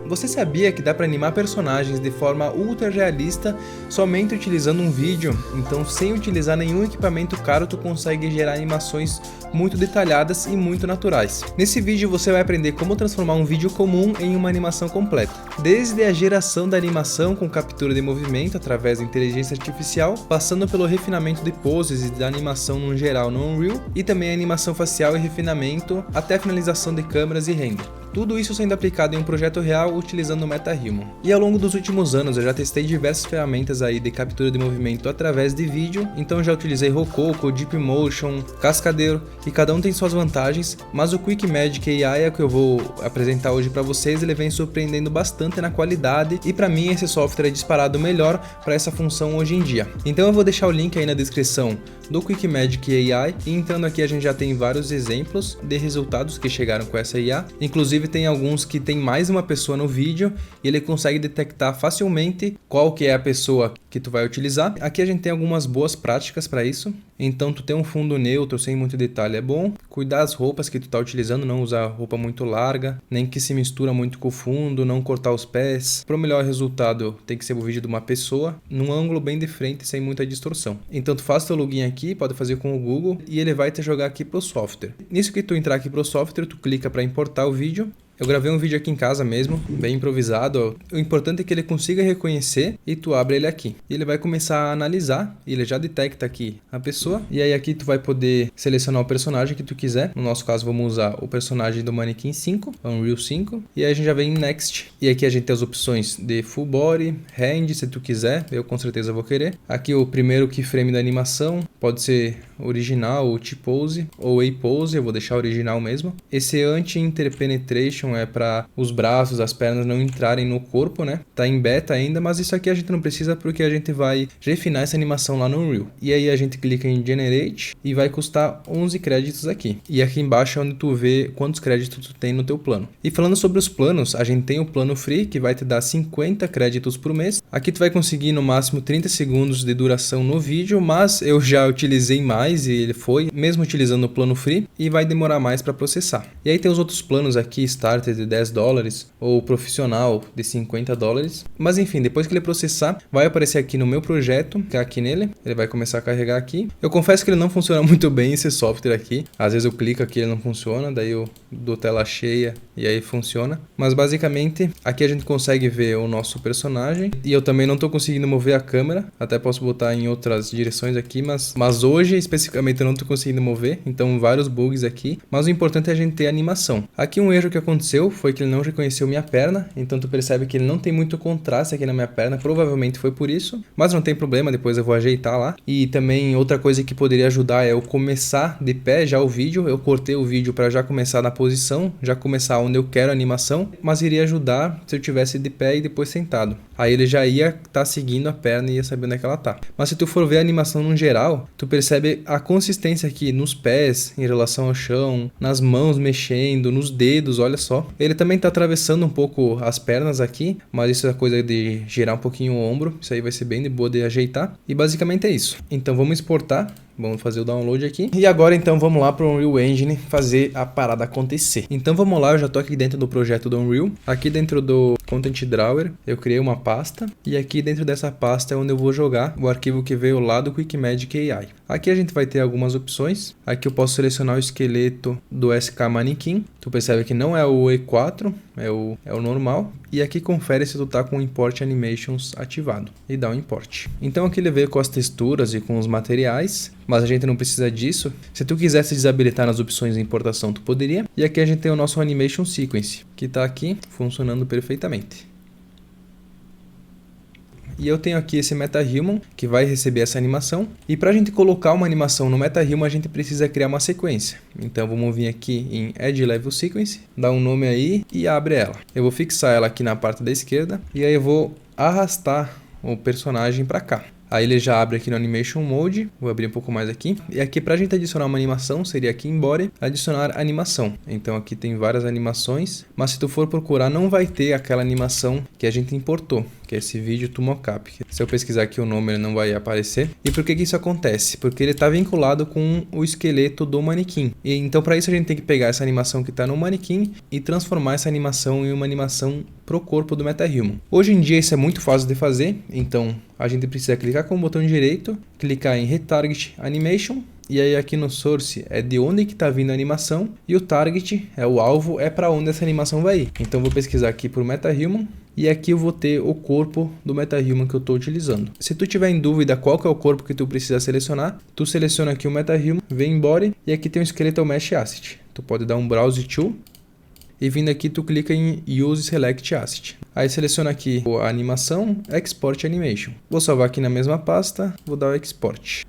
Você sabia que dá para animar personagens de forma ultra realista somente utilizando um vídeo? Então, sem utilizar nenhum equipamento caro, tu consegue gerar animações muito detalhadas e muito naturais. Nesse vídeo você vai aprender como transformar um vídeo comum em uma animação completa. Desde a geração da animação com captura de movimento através da inteligência artificial, passando pelo refinamento de poses e da animação no geral no Unreal, e também a animação facial e refinamento, até a finalização de câmeras e render. Tudo isso sendo aplicado em um projeto real utilizando o MetaHuman. E ao longo dos últimos anos eu já testei diversas ferramentas aí de captura de movimento através de vídeo, então já utilizei Rococo, Deepmotion, Cascadero, e cada um tem suas vantagens, mas o QuickMagic AI é o que eu vou apresentar hoje para vocês. Ele vem surpreendendo bastante na qualidade e para mim esse software é disparado melhor para essa função hoje em dia. Então eu vou deixar o link aí na descrição do QuickMagic AI, e entrando aqui a gente já tem vários exemplos de resultados que chegaram com essa IA, inclusive tem alguns que tem mais uma pessoa no vídeo e ele consegue detectar facilmente qual que é a pessoa que tu vai utilizar. Aqui a gente tem algumas boas práticas para isso. Então tu tem um fundo neutro sem muito detalhe é bom, cuidar das roupas que tu tá utilizando, não usar roupa muito larga, nem que se mistura muito com o fundo, não cortar os pés. Para o melhor resultado tem que ser o vídeo de uma pessoa, num ângulo bem de frente sem muita distorção. Então tu faz teu login aqui, pode fazer com o Google e ele vai te jogar aqui pro software. Nisso que tu entrar aqui pro software, tu clica para importar o vídeo. Eu gravei um vídeo aqui em casa mesmo, bem improvisado. O importante é que ele consiga reconhecer e tu abre ele aqui. E ele vai começar a analisar, e ele já detecta aqui a pessoa. E aí aqui tu vai poder selecionar o personagem que tu quiser. No nosso caso vamos usar o personagem do Manequim 5, Unreal 5. E aí a gente já vem em Next. E aqui a gente tem as opções de Full Body, Hand, se tu quiser. Eu com certeza vou querer. Aqui o primeiro keyframe da animação, pode ser original ou T-Pose ou A-Pose, eu vou deixar original mesmo. Esse Anti-Interpenetration é para os braços, as pernas não entrarem no corpo, né? Tá em beta ainda, mas isso aqui a gente não precisa porque a gente vai refinar essa animação lá no Unreal. E aí a gente clica em Generate e vai custar 11 créditos aqui. E aqui embaixo é onde tu vê quantos créditos tu tem no teu plano. E falando sobre os planos, a gente tem o plano Free, que vai te dar 50 créditos por mês. Aqui tu vai conseguir no máximo 30 segundos de duração no vídeo, mas eu já utilizei mais e ele foi, mesmo utilizando o plano Free, e vai demorar mais para processar. E aí tem os outros planos aqui, Starter de $10 ou Profissional de $50. Mas enfim, depois que ele processar, vai aparecer aqui no meu projeto, clicar aqui nele, ele vai começar a carregar aqui. Eu confesso que ele não funciona muito bem esse software aqui. Às vezes eu clico aqui e ele não funciona, daí eu dou tela cheia e aí funciona. Mas basicamente, aqui a gente consegue ver o nosso personagem e eu também não estou conseguindo mover a câmera, até posso botar em outras direções aqui, mas hoje especificamente eu não estou conseguindo mover, então vários bugs aqui. Mas o importante é a gente ter a animação. Aqui um erro que aconteceu foi que ele não reconheceu minha perna, então tu percebe que ele não tem muito contraste aqui na minha perna, provavelmente foi por isso, mas não tem problema, depois eu vou ajeitar lá. E também outra coisa que poderia ajudar é eu começar de pé já o vídeo. Eu cortei o vídeo para já começar na posição, já começar onde eu quero a animação, mas iria ajudar se eu tivesse de pé e depois sentado. Aí ele já ia estar seguindo a perna e ia saber onde é que ela tá. Mas se tu for ver a animação no geral, tu percebe a consistência aqui nos pés em relação ao chão, nas mãos mexendo, nos dedos, olha só. Ele também tá atravessando um pouco as pernas aqui, mas isso é coisa de girar um pouquinho o ombro. Isso aí vai ser bem de boa de ajeitar. E basicamente é isso. Então vamos exportar. Vamos fazer o download aqui. E agora então vamos lá para o Unreal Engine fazer a parada acontecer. Então vamos lá, eu já tô aqui dentro do projeto do Unreal. Aqui dentro do Content Drawer eu criei uma pasta. E aqui dentro dessa pasta é onde eu vou jogar o arquivo que veio lá do QuickMagic AI. Aqui a gente vai ter algumas opções. Aqui eu posso selecionar o esqueleto do SK Manequim. Tu percebe que não é o E4, é o normal. E aqui confere se tu tá com o Import Animations ativado e dá um import. Então aqui ele veio com as texturas e com os materiais, mas a gente não precisa disso. Se tu quisesse desabilitar nas opções de importação, tu poderia. E aqui a gente tem o nosso Animation Sequence, que tá aqui funcionando perfeitamente. E eu tenho aqui esse MetaHuman que vai receber essa animação. E para a gente colocar uma animação no MetaHuman, a gente precisa criar uma sequência. Então vamos vir aqui em Add Level Sequence, dar um nome aí e abre ela. Eu vou fixar ela aqui na parte da esquerda e aí eu vou arrastar o personagem para cá. Aí ele já abre aqui no Animation Mode, vou abrir um pouco mais aqui. E aqui pra gente adicionar uma animação, seria aqui em Body, adicionar animação. Então aqui tem várias animações, mas se tu for procurar não vai ter aquela animação que a gente importou, que é esse vídeo to mockup. Se eu pesquisar aqui o nome ele não vai aparecer. E por que que isso acontece? Porque ele está vinculado com o esqueleto do manequim. E então para isso a gente tem que pegar essa animação que está no manequim e transformar essa animação em uma animação pro corpo do MetaHuman. Hoje em dia isso é muito fácil de fazer, então a gente precisa clicar com o botão direito, clicar em Retarget Animation, e aí aqui no Source é de onde que está vindo a animação, e o Target é o alvo, é para onde essa animação vai ir. Então vou pesquisar aqui por MetaHuman, e aqui eu vou ter o corpo do MetaHuman que eu estou utilizando. Se tu tiver em dúvida qual que é o corpo que tu precisa selecionar, tu seleciona aqui o MetaHuman, vem em Body, e aqui tem o Skeletal Mesh Asset. Tu pode dar um Browse To, e vindo aqui tu clica em Use Select Asset. Aí seleciona aqui a animação, Export Animation. Vou salvar aqui na mesma pasta, vou dar o Export.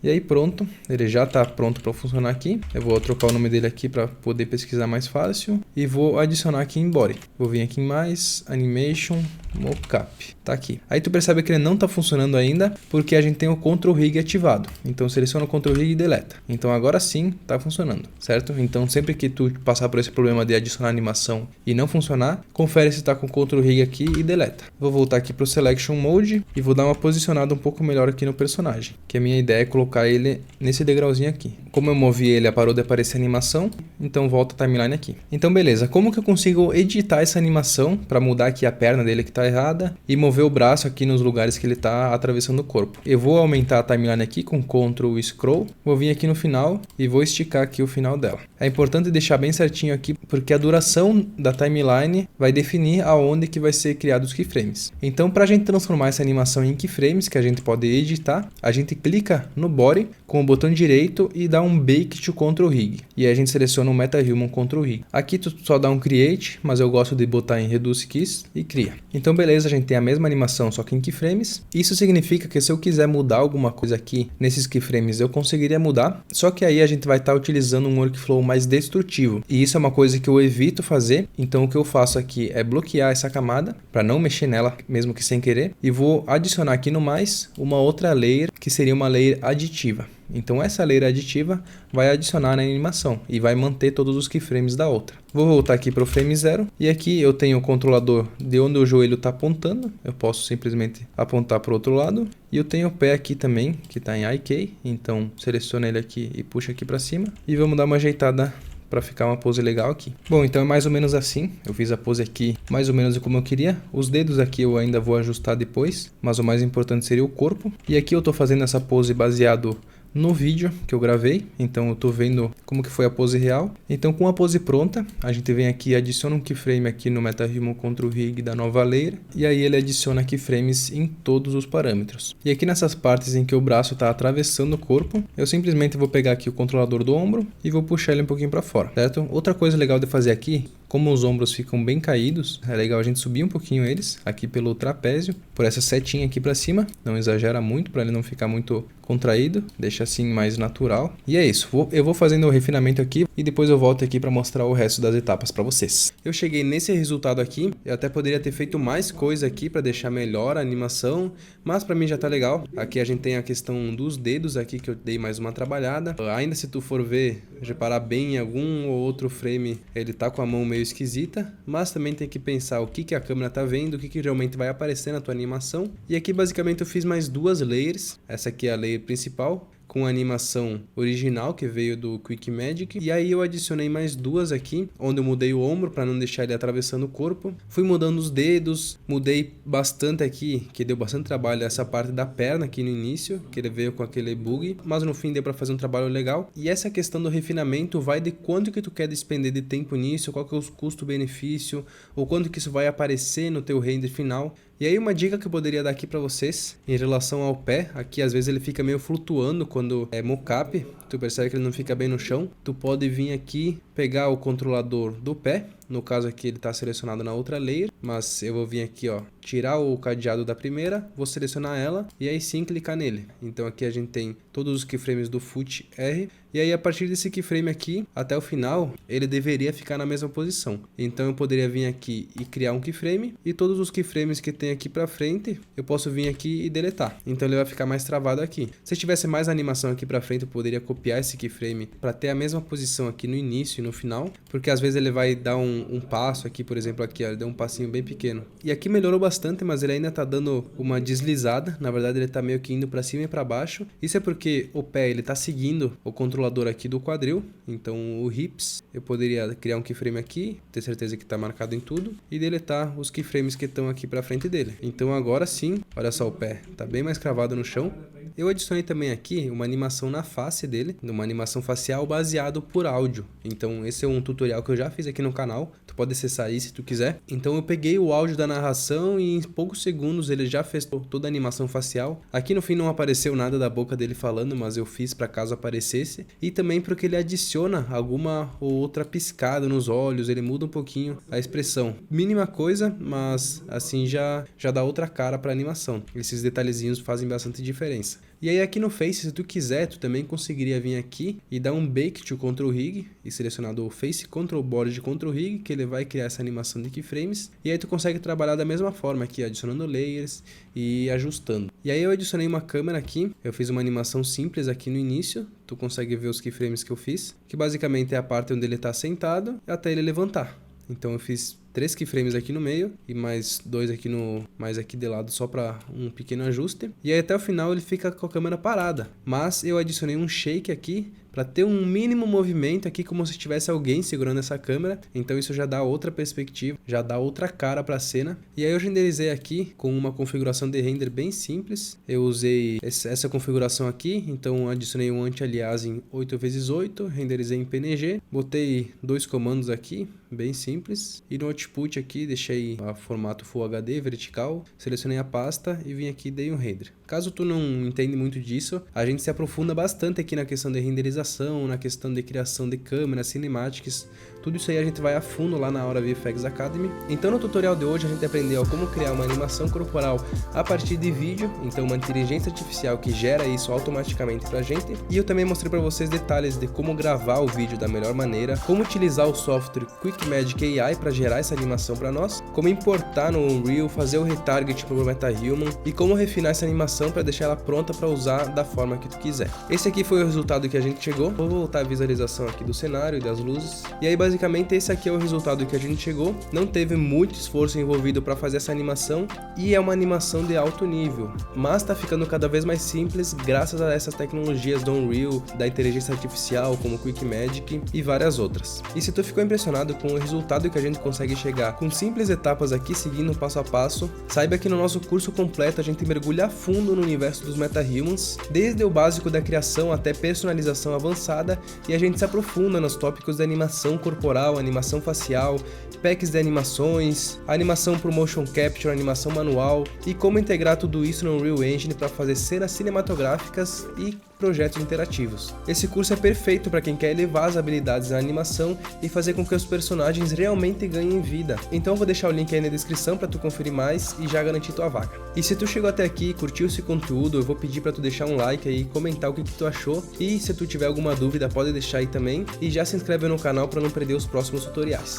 E aí pronto, ele já está pronto para funcionar aqui. Eu vou trocar o nome dele aqui para poder pesquisar mais fácil. E vou adicionar aqui em Body. Vou vir aqui em mais, Animation, Mockup. Tá aqui. Aí tu percebe que ele não está funcionando ainda, porque a gente tem o Ctrl Rig ativado. Então seleciona o Ctrl Rig e deleta. Então agora sim está funcionando, certo? Então sempre que tu passar por esse problema de adicionar animação e não funcionar, confere se está com o Ctrl Rig aqui e deleta. Vou voltar aqui para o Selection Mode e vou dar uma posicionada um pouco melhor aqui no personagem. Que a minha ideia é colocar ele nesse degrauzinho aqui. Como eu movi ele, parou de aparecer a animação, então volta a timeline aqui. Então beleza, como que eu consigo editar essa animação para mudar aqui a perna dele que está errada e mover o braço aqui nos lugares que ele está atravessando o corpo? Eu vou aumentar a timeline aqui com Ctrl Scroll, vou vir aqui no final e vou esticar aqui o final dela. É importante deixar bem certinho aqui, porque a duração da timeline vai definir aonde que vai ser criados os keyframes. Então para a gente transformar essa animação em keyframes, que a gente pode editar, a gente clica no Body com o botão direito e dá um Bake to Ctrl Rig. E aí a gente seleciona o MetaHuman Ctrl Rig. Aqui tu só dá um Create, mas eu gosto de botar em Reduce Keys e cria. Então beleza, a gente tem a mesma animação, só que em keyframes. Isso significa que se eu quiser mudar alguma coisa aqui nesses keyframes, eu conseguiria mudar. Só que aí a gente vai estar utilizando um workflow mais destrutivo. E isso é uma coisa que eu evito fazer. Então o que eu faço aqui é bloquear essa camada para não mexer nela, mesmo que sem querer. E vou adicionar aqui no mais uma outra layer, que seria uma layer aditiva. Então essa layer aditiva vai adicionar na animação e vai manter todos os keyframes da outra. Vou voltar aqui para o frame 0 e aqui eu tenho o controlador de onde o joelho está apontando. Eu posso simplesmente apontar para o outro lado. E eu tenho o pé aqui também, que está em IK. Então seleciona ele aqui e puxa aqui para cima. E vamos dar uma ajeitada para ficar uma pose legal aqui. Bom, então é mais ou menos assim. Eu fiz a pose aqui mais ou menos como eu queria. Os dedos aqui eu ainda vou ajustar depois, mas o mais importante seria o corpo. E aqui eu estou fazendo essa pose baseado no vídeo que eu gravei, então eu tô vendo como que foi a pose real. Então com a pose pronta, a gente vem aqui e adiciona um keyframe aqui no MetaHuman Ctrl Rig da nova layer, e aí ele adiciona keyframes em todos os parâmetros. E aqui nessas partes em que o braço está atravessando o corpo, eu simplesmente vou pegar aqui o controlador do ombro e vou puxar ele um pouquinho para fora, certo? Outra coisa legal de fazer aqui, como os ombros ficam bem caídos, é legal a gente subir um pouquinho eles aqui pelo trapézio, por essa setinha aqui para cima, não exagera muito para ele não ficar muito contraído, deixa assim mais natural. E é isso, eu vou fazendo o refinamento aqui e depois eu volto aqui para mostrar o resto das etapas para vocês. Eu cheguei nesse resultado aqui, eu até poderia ter feito mais coisa aqui para deixar melhor a animação, mas para mim já tá legal. Aqui a gente tem a questão dos dedos aqui que eu dei mais uma trabalhada. Ainda se tu for ver, reparar bem em algum ou outro frame, ele tá com a mão meio esquisita, mas também tem que pensar o que a câmera tá vendo, o que realmente vai aparecer na tua animação. E aqui basicamente eu fiz mais duas layers, essa aqui é a layer principal, com a animação original que veio do Quick Magic, e aí eu adicionei mais duas aqui, onde eu mudei o ombro para não deixar ele atravessando o corpo, fui mudando os dedos, mudei bastante aqui, que deu bastante trabalho essa parte da perna aqui no início, que ele veio com aquele bug, mas no fim deu para fazer um trabalho legal. E essa questão do refinamento vai de quanto que tu quer despender de tempo nisso, qual que é o custo-benefício, ou quanto que isso vai aparecer no teu render final. E aí uma dica que eu poderia dar aqui para vocês, em relação ao pé, aqui às vezes ele fica meio flutuando quando é mocap, tu percebe que ele não fica bem no chão, tu pode vir aqui, pegar o controlador do pé, no caso aqui ele está selecionado na outra layer, mas eu vou vir aqui ó, tirar o cadeado da primeira, vou selecionar ela e aí sim clicar nele. Então aqui a gente tem todos os keyframes do Foot R, e aí a partir desse keyframe aqui, até o final, ele deveria ficar na mesma posição. Então eu poderia vir aqui e criar um keyframe, e todos os keyframes que tem aqui pra frente, eu posso vir aqui e deletar. Então ele vai ficar mais travado aqui. Se tivesse mais animação aqui pra frente, eu poderia copiar esse keyframe para ter a mesma posição aqui no início e no final, porque às vezes ele vai dar um passo aqui, por exemplo, aqui, ó, ele deu um passinho bem pequeno. E aqui melhorou bastante, mas ele ainda tá dando uma deslizada, na verdade ele tá meio que indo pra cima e pra baixo. Isso é porque o pé, ele tá seguindo o controlador aqui do quadril, então o hips, eu poderia criar um keyframe aqui, ter certeza que tá marcado em tudo, e deletar os keyframes que estão aqui pra frente dele. Então agora sim, olha só o pé, tá bem mais cravado no chão. Eu adicionei também aqui uma animação na face dele, uma animação facial baseado por áudio. Então esse é um tutorial que eu já fiz aqui no canal, tu pode acessar aí se tu quiser. Então eu peguei o áudio da narração e em poucos segundos ele já fez toda a animação facial. Aqui no fim não apareceu nada da boca dele falando, mas eu fiz para caso aparecesse. E também porque ele adiciona alguma ou outra piscada nos olhos, ele muda um pouquinho a expressão. Mínima coisa, mas assim já dá outra cara para a animação. Esses detalhezinhos fazem bastante diferença. E aí aqui no Face, se tu quiser, tu também conseguiria vir aqui e dar um Bake to Control Rig e selecionar o Face Control Board de Control Rig, que ele vai criar essa animação de keyframes. E aí tu consegue trabalhar da mesma forma aqui, adicionando layers e ajustando. E aí eu adicionei uma câmera aqui, eu fiz uma animação simples aqui no início, tu consegue ver os keyframes que eu fiz, que basicamente é a parte onde ele está sentado até ele levantar. Então eu fiz 3 keyframes aqui no meio e mais 2 aqui mais aqui de lado só para um pequeno ajuste. E aí até o final ele fica com a câmera parada. Mas eu adicionei um shake aqui para ter um mínimo movimento aqui, como se tivesse alguém segurando essa câmera. Então isso já dá outra perspectiva, já dá outra cara para a cena. E aí eu renderizei aqui com uma configuração de render bem simples. Eu usei essa configuração aqui, então adicionei um anti-aliasing 8x8, renderizei em PNG, botei 2 comandos aqui, bem simples. E no output aqui deixei a formato Full HD vertical, selecionei a pasta e vim aqui e dei um render. Caso tu não entende muito disso, a gente se aprofunda bastante aqui na questão de renderização, na questão de criação de câmeras, cinematics, tudo isso aí a gente vai a fundo lá na Aura VFX Academy. Então no tutorial de hoje a gente aprendeu como criar uma animação corporal a partir de vídeo, então uma inteligência artificial que gera isso automaticamente pra gente. E eu também mostrei pra vocês detalhes de como gravar o vídeo da melhor maneira, como utilizar o software QuickMagic AI para gerar essa animação pra nós, como importar no Unreal, fazer o retarget pro MetaHuman e como refinar essa animação para deixar ela pronta para usar da forma que tu quiser. Esse aqui foi o resultado que a gente chegou. Vou voltar a visualização aqui do cenário e das luzes. E aí basicamente esse aqui é o resultado que a gente chegou. Não teve muito esforço envolvido para fazer essa animação e é uma animação de alto nível, mas tá ficando cada vez mais simples graças a essas tecnologias do Unreal, da inteligência artificial como o QuickMagic e várias outras. E se tu ficou impressionado com o resultado que a gente consegue chegar com simples etapas aqui seguindo passo a passo, saiba que no nosso curso completo a gente mergulha a fundo no universo dos MetaHumans, desde o básico da criação até personalização avançada, e a gente se aprofunda nos tópicos de animação corporal, animação facial, packs de animações, animação por motion capture, animação manual e como integrar tudo isso no Unreal Engine para fazer cenas cinematográficas e projetos interativos. Esse curso é perfeito para quem quer elevar as habilidades da animação e fazer com que os personagens realmente ganhem vida. Então eu vou deixar o link aí na descrição para tu conferir mais e já garantir tua vaga. E se tu chegou até aqui e curtiu esse conteúdo, eu vou pedir para tu deixar um like aí, comentar o que tu achou, e se tu tiver alguma dúvida pode deixar aí também, e já se inscreve no canal para não perder os próximos tutoriais.